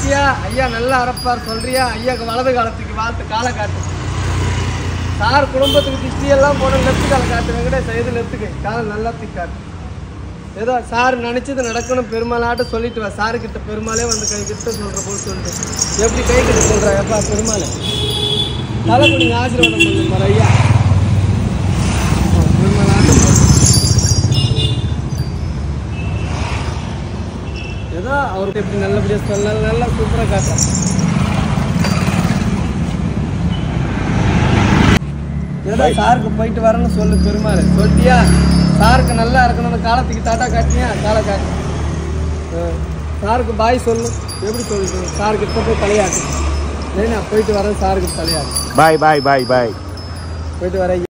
சொல்லிட்டியா ஐயா நல்லா அரைப்பார் சொல்றியா ஐயாக்கு வலது காலத்துக்கு வாழ்த்து காலை காட்டு சார் குடும்பத்துக்கு திஷ்டி எல்லாம் போன லெஃப்ட் காலை காட்டு வெங்கடேஷ் எது லெஃப்ட்டுக்கு காலை நல்லா காட்டு ஏதோ சார் நினச்சது நடக்கணும் பெருமாளாட்ட சொல்லிட்டு வா சாருக்கிட்ட பெருமாளே வந்து கை கிட்ட சொல்கிற போல் சொல்லிட்டு எப்படி கை கிட்ட சொல்கிறா எப்பா பெருமாளே தலை கொடுங்க ஆசீர்வாதம் பண்ணுங்க ஐயா பெருமாளாட்ட ஏதோ அவருக்கு எப்படி நல்லபடியாக சொல்ல நல்லா சூப்பராக காட்டுறேன் ஏதோ சாருக்கு போயிட்டு வரேன்னு சொல்லு பெருமாள் சொல்லிட்டியா சாருக்கு நல்லா இருக்கணும்னு காலத்துக்கு டாட்டா காட்டினியா காலை காட்டு சாருக்கு பாய் சொல்லு எப்படி சொல்லு சாருக்கு இப்போ போய் தலையாட்டு சரிண்ணா போயிட்டு வரேன் சாருக்கு தலையாட்டு பாய் பாய் பாய் பாய் போயிட்டு வரேன்